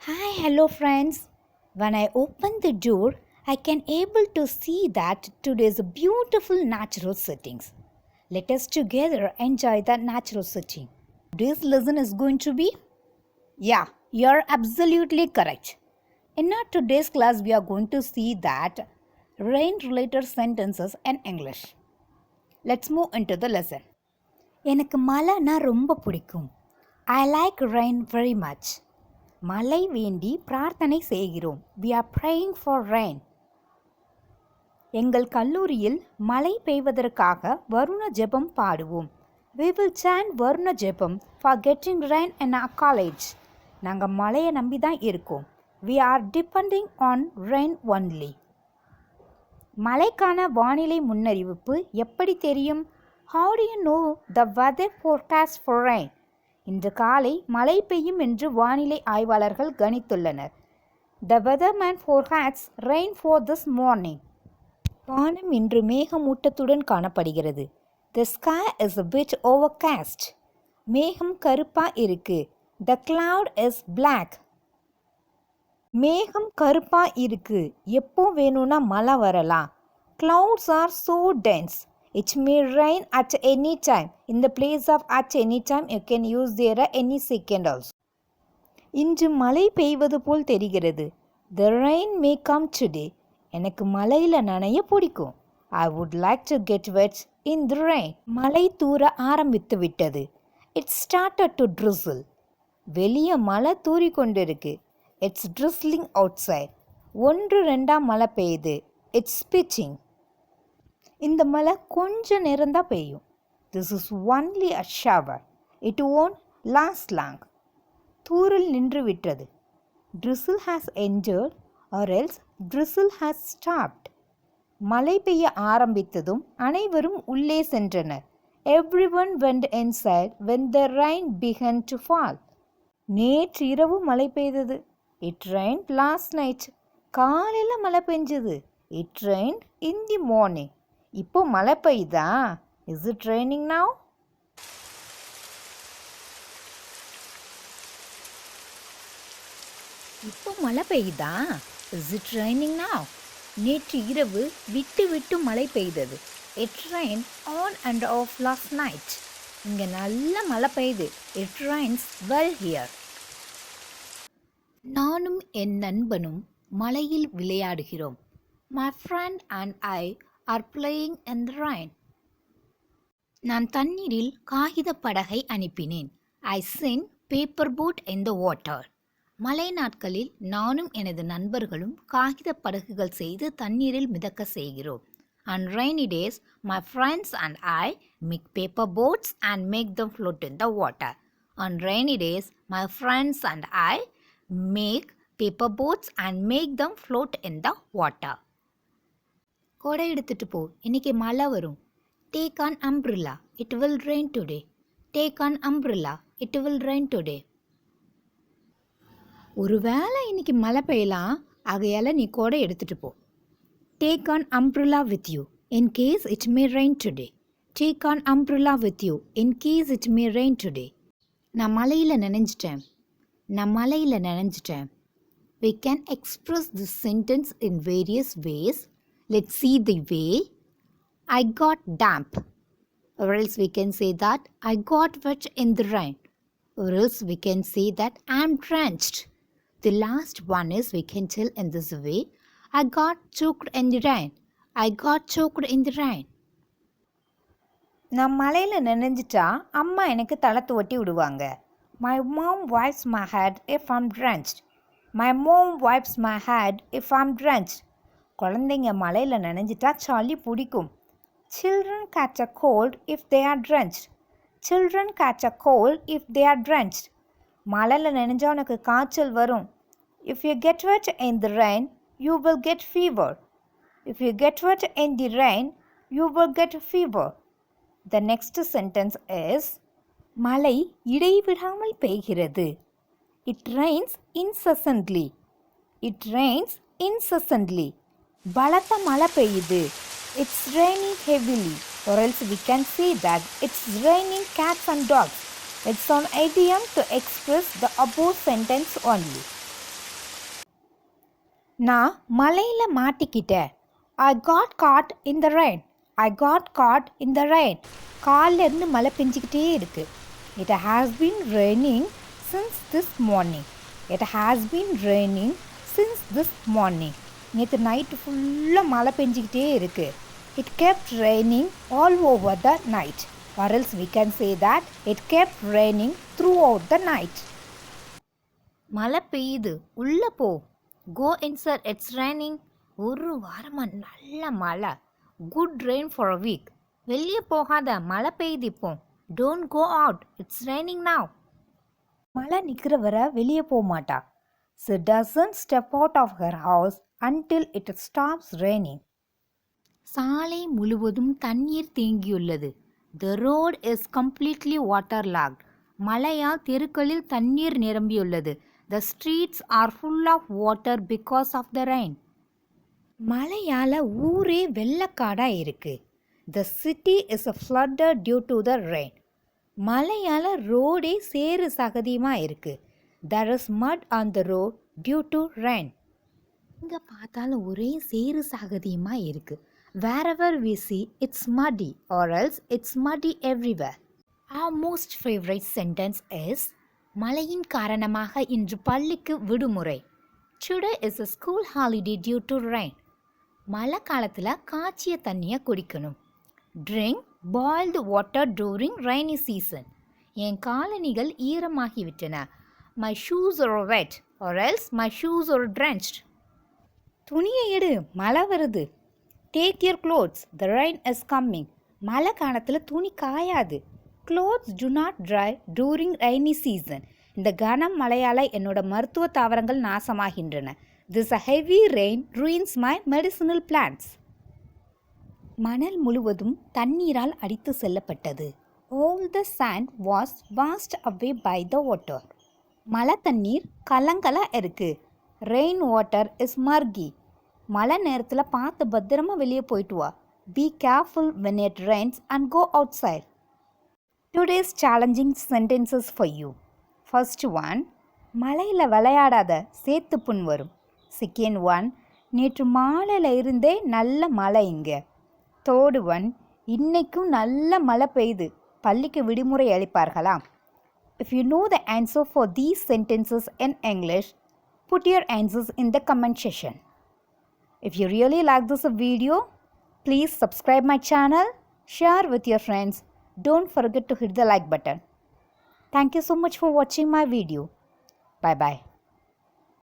Hi, hello friends. When I open the door, I can able to see that today is a beautiful natural settings. Let us together enjoy that natural setting. Today's lesson is going to be you're absolutely correct. In our today's class, we are going to see that rain related sentences in English. Let's move into the lesson. எனக்கு மழைனா ரொம்ப பிடிக்கும். I like rain very much. மழை வேண்டி பிரார்த்தனை செய்கிறோம். We are praying for rain. எங்கள் கல்லூரியில் மழை பெய்வதற்காக வருண ஜெபம் பாடுவோம். We will chant வருண ஜெபம் for getting rain in our college. நாங்கள் மழையை நம்பி தான் இருக்கோம். We are depending on rain only. மழைக்கான வானிலை முன்னறிவிப்பு எப்படி தெரியும்? How do you know the weather forecast for rain? இன்று காலை மழை பெய்யும் என்று வானிலை ஆய்வாளர்கள் கணித்துள்ளனர். The weatherman forecasts rain for this morning. வானம் இன்று மேகமூட்டத்துடன் காணப்படுகிறது. The sky is a bit overcast. மேகம் கருப்பா இருக்கு. The cloud is black. மேகம் கருப்பா இருக்கு. எப்போ வேணும்னா மழை வரலாம். Clouds are so dense. It may rain at any time. In the place of at any time, you can use there any second also. இன்று மழை பெய்வது போல் தெரிகிறது. The rain may come today. எனக்கு மழையில் நனைய பிடிக்கும். I would like to get wet in the rain. மழை தூர ஆரம்பித்து விட்டது. It started to drizzle. வெளியே மழை தூறிக்கொண்டிருக்கு. It's drizzling outside. 1-2 மழை பெய்யுது. It's pitching. இந்த மழை கொஞ்ச நேரம்தான் பெய்யும். This is only a shower. It won't last long. தூறல் நின்று விட்டது. Drizzle has ended or else drizzle has stopped. மழை பெய்ய ஆரம்பித்ததும் அனைவரும் உள்ளே சென்றனர். Everyone went inside when the rain began to fall. நேற்று இரவு மழை பெய்தது. It rained last night. காலையில் மழை பெஞ்சது. It rained in the morning. இப்போ மழை பெய்யுதா? Is it raining now? இப்போ மழை பெய்யுதா? Is it raining now? நேற்று இரவு விட்டு விட்டு மழை பெய்தது. It rained on and off last night. இங்கே நல்ல மழை பெய்யுது. It rains well here. நானும் என் நண்பனும் மழையில் விளையாடுகிறோம். My friend and I are playing in the rain. நான் தண்ணீரில் காகித படகை அனுப்பினேன். I sent paper boat in the water. மழை நாட்களில் நானும் எனது நண்பர்களும் காகித படகுகள் செய்து தண்ணீரில் மிதக்க செய்கிறோம். On rainy days, my friends and I make paper boats and make them float in the water. On rainy days, my friends and I make paper boats and make them float in the water. கொடை எடுத்துட்டு போ, இன்னைக்கு மழை வரும். Take an umbrella, it will rain today. Take an umbrella, it will rain today. ஒருவேளை இன்னைக்கு மழை பெய்யலாம், ஆகையால நீ கொடை எடுத்துட்டு போ. Take an umbrella with you, in case it may rain today. Take an umbrella with you, in case it may rain today. நான் மழையில் நனைஞ்சிட்டேன். We can express this sentence in various ways. Let's see the way. I got damp. Or else we can say that I got wet in the rain. Or else we can say that I'm drenched. The last one is we can tell in this way. I got choked in the rain. I got choked in the rain. நான் மழையில் நனைஞ்சிட்டா அம்மா எனக்கு தலை துவட்டி விடுவாங்க. My mom wipes my head if I'm drenched. My mom wipes my head if I'm drenched. குழந்தைங்க மழையில் நனைஞ்சிட்டா சளி பிடிக்கும். Children catch a cold if they are drenched. Children catch a cold if they are drenched. மழையில் நனைஞ்சா உனக்கு காய்ச்சல் வரும். If you get wet in the rain, you will get fever. If you get wet in the rain, you will get fever. The next sentence is மழை இடைவிடாமல் பெய்கிறது. It rains incessantly. It rains incessantly. பலத்த மழை பெய்யுது. It's raining heavily. Or else we can say that it's raining cats and dogs. It's an idiom to express the above sentence only. நான் மலையில் மாட்டிக்கிட்டேன். I got caught in the rain. I got caught in the rain. காலிலேருந்து மழை பெஞ்சிக்கிட்டே இருக்கு. It has been raining since this morning. It has been raining since this morning. நேற்று night ஃபுல்லாக மழை பெஞ்சிக்கிட்டே இருக்கு. It kept raining all over the night. Or else we can say that it kept raining throughout the night. மழை பெய்யுது, உள்ளே போ. Go inside, it's raining. ஒரு வாரமாக நல்ல மழை. Good rain for a week. வெளியே போகாத, மழை பெய்யுது இப்போ. Don't go out, it's raining now. மழை நிற்கிற வரை வெளியே போக மாட்டா. She doesn't step out of her house until it stops raining. சாலை முழுவதும் தண்ணீர் தேங்கியுள்ளது. The road is completely waterlogged. மழையால் தெருக்களில் தண்ணீர் நிரம்பியுள்ளது. The streets are full of water because of the rain. மழையால் ஊரே வெள்ளக்காடாக இருக்கு. The city is flooded due to the rain. மழையால் ரோடே சேறு சகதியமாக இருக்குது. There is mud on the road due to rain. இங்கே பார்த்தாலும் ஒரே சேறு சகதியமாக இருக்குது. Wherever we see, it's muddy or else it's muddy everywhere. Our most favorite sentence is, மழையின் காரணமாக இன்று பள்ளிக்கு விடுமுறை. Today is a school holiday due to rain. மழை காலத்தில் காய்ச்சிய தண்ணியை குடிக்கணும். Drink boiled water during rainy season. என் காலணிகள் ஈரமாகிவிட்டன. My shoes are wet or else my shoes are drenched. துணியை எடு, மழை வருது. Take your clothes, the rain is coming. மழை காலத்தில் துணி காயாது. Clothes do not dry during rainy season. இந்த கனம் மழையால் என்னோட மருத்துவ தாவரங்கள் நாசமாகின்றன. This heavy rain ruins my medicinal plants. மணல் முழுவதும் தண்ணீரால் அடித்து செல்லப்பட்டது. All the sand was washed away by the water. மழை தண்ணீர் கலங்கலாக இருக்கு. Rain water is murky. மழை நேரத்தில் பார்த்து பத்திரமா வெளியே போயிட்டு வா. Be careful when it rains and go outside. Today's challenging sentences for you. First one, மழையில் விளையாடாத, சேத்து புண் வரும். Second one, நேற்று மாலையில் இருந்தே நல்ல மழை இங்கே. Third one, இன்னைக்கும் நல்ல மழை பெய்யுது, பள்ளிக்கு விடுமுறை அளிப்பார்களா? If you know the answer for these sentences in English, put your answers in the comment section. If you really like this video, please subscribe my channel, share with your friends. Don't forget to hit the like button. Thank you so much for watching my video. Bye bye.